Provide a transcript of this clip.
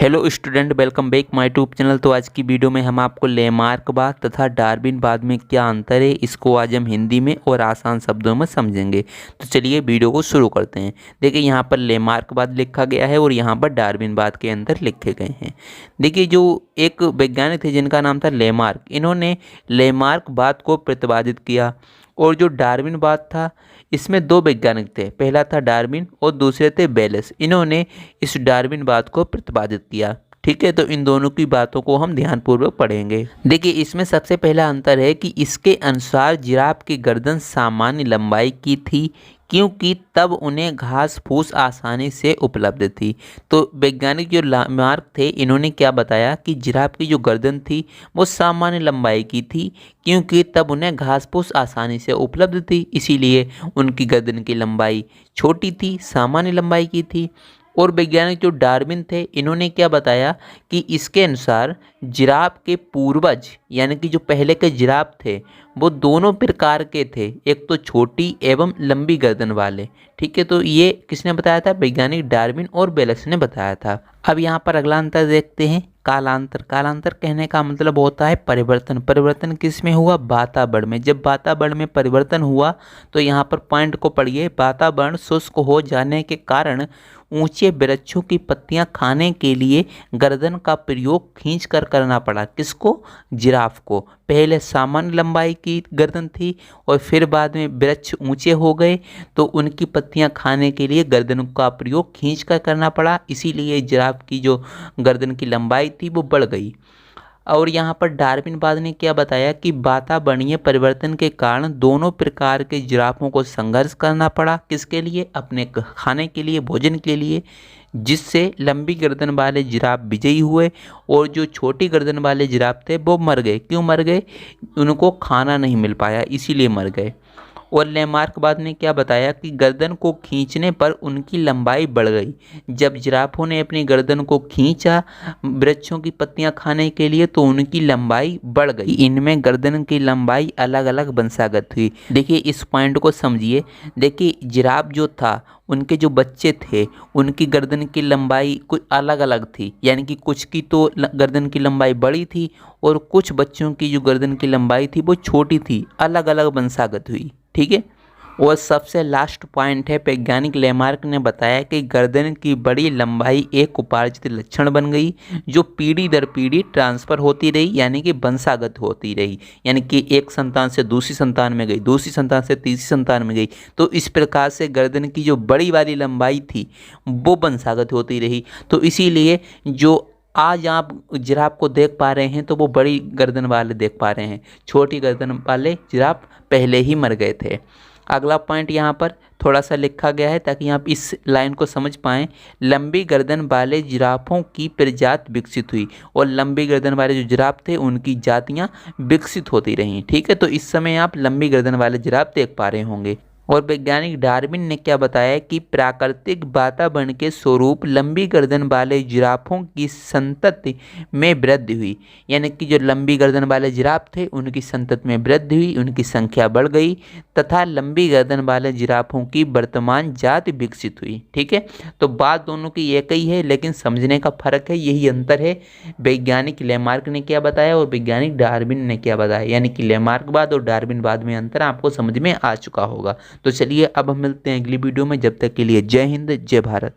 Hello student, welcome back my YouTube channel. तो आज की वीडियो में हम आपको लेमार्कवाद तथा डार्विनवाद में क्या अंतर है इसको आज हम हिंदी में और आसान शब्दों में समझेंगे। तो चलिए वीडियो को शुरू करते हैं। देखिए यहाँ पर लेमार्कवाद लिखा गया है और यहाँ पर डार्विनवाद के अंदर लिखे गए हैं। देखिए जो एक वैज्ञानिक थे जिनका नाम था लेमार्क, इन्होंने लेमार्कवाद को प्रतिपादित किया। और जो डार्विनवाद था इसमें दो वैज्ञानिक थे, पहला था डार्विन और दूसरे थे बेलेस। इन्होंने इस डार्विनवाद को प्रतिपादित किया। ठीक है, तो इन दोनों की बातों को हम ध्यानपूर्वक पढ़ेंगे। देखिए इसमें सबसे पहला अंतर है कि इसके अनुसार जिराफ की गर्दन सामान्य लंबाई की थी क्योंकि तब उन्हें घास फूस आसानी से उपलब्ध थी। तो वैज्ञानिक जो लेमार्क थे इन्होंने क्या बताया कि जिराफ की जो गर्दन थी वो सामान्य लंबाई की थी क्योंकि तब उन्हें घास फूस आसानी से उपलब्ध थी, इसीलिए उनकी गर्दन की लंबाई छोटी थी, सामान्य लंबाई की थी। और वैज्ञानिक जो डार्विन थे इन्होंने क्या बताया कि इसके अनुसार जिराफ के पूर्वज यानी कि जो पहले के जिराफ थे वो दोनों प्रकार के थे, एक तो छोटी एवं लंबी गर्दन वाले। ठीक है, तो ये किसने बताया था? वैज्ञानिक डार्विन और बेलेस ने बताया था। अब यहाँ पर अगला अंतर देखते हैं, कालांतर। कालांतर कहने का मतलब होता है परिवर्तन। परिवर्तन किस में हुआ? वातावरण में। जब वातावरण में परिवर्तन हुआ तो यहाँ पर पॉइंट को पढ़िए, वातावरण शुष्क हो जाने के कारण ऊंचे वृक्षों की पत्तियां खाने के लिए गर्दन का प्रयोग खींच कर करना पड़ा। किसको? जिराफ को। पहले सामान्य लंबाई की गर्दन थी और फिर बाद में वृक्ष ऊंचे हो गए तो उनकी पत्तियां खाने के लिए गर्दन का प्रयोग खींच कर करना पड़ा, इसीलिए जिराफ की जो गर्दन की लंबाई थी वो बढ़ गई। और यहाँ पर डार्विनवाद ने क्या बताया कि वातावरणीय परिवर्तन के कारण दोनों प्रकार के जिराफों को संघर्ष करना पड़ा। किसके लिए? अपने खाने के लिए, भोजन के लिए, जिससे लंबी गर्दन वाले जिराफ विजयी हुए और जो छोटी गर्दन वाले जिराफ थे वो मर गए। क्यों मर गए? उनको खाना नहीं मिल पाया, इसीलिए मर गए। और लेमार्कवाद ने क्या बताया कि गर्दन को खींचने पर उनकी लंबाई बढ़ गई। जब जिराफों ने अपनी गर्दन को खींचा वृक्षों की पत्तियां खाने के लिए तो उनकी लंबाई बढ़ गई। इनमें गर्दन की लंबाई अलग अलग वंशागत हुई। देखिए इस पॉइंट को समझिए। देखिए जिराफ जो था उनके जो बच्चे थे उनकी गर्दन की लंबाई कुछ अलग अलग थी, यानी कि कुछ की तो गर्दन की लंबाई बड़ी थी और कुछ बच्चों की जो गर्दन की लंबाई थी वो छोटी थी, अलग अलग वंशागत हुई। ठीक है, और सबसे लास्ट पॉइंट है, वैज्ञानिक लेमार्क ने बताया कि गर्दन की बड़ी लंबाई एक उपार्जित लक्षण बन गई जो पीढ़ी दर पीढ़ी ट्रांसफर होती रही, यानी कि वंशागत होती रही। यानी कि एक संतान से दूसरी संतान में गई, दूसरी संतान से तीसरी संतान में गई, तो इस प्रकार से गर्दन की जो बड़ी वाली लंबाई थी वो वंशागत होती रही। तो इसीलिए जो आज आप जिराफ को देख पा रहे हैं तो वो बड़ी गर्दन वाले देख पा रहे हैं, छोटी गर्दन वाले जिराफ पहले ही मर गए थे। अगला पॉइंट यहाँ पर थोड़ा सा लिखा गया है ताकि आप इस लाइन को समझ पाएँ। लंबी गर्दन वाले जिराफों की प्रजाति विकसित हुई और लंबी गर्दन वाले जो जिराफ थे उनकी जातियाँ विकसित होती रहीं। ठीक है, तो इस समय आप लंबी गर्दन वाले जिराफ देख पा रहे होंगे। और वैज्ञानिक डार्विन ने क्या बताया कि प्राकृतिक वातावरण के स्वरूप लंबी गर्दन वाले जिराफों की संतति में वृद्धि हुई, यानी कि जो लंबी गर्दन वाले जिराफ थे उनकी संतति में वृद्धि हुई, उनकी संख्या बढ़ गई तथा लंबी गर्दन वाले जिराफों की वर्तमान जाति विकसित हुई। ठीक है, तो बात दोनों की एक ही है लेकिन समझने का फर्क है, यही अंतर है। वैज्ञानिक लेमार्क ने क्या बताया और वैज्ञानिक डार्विन ने क्या बताया, यानी कि लेमार्कवाद और डार्विनवाद में अंतर आपको समझ में आ चुका होगा। तो चलिए अब हम मिलते हैं अगली वीडियो में, जब तक के लिए जय हिंद, जय भारत।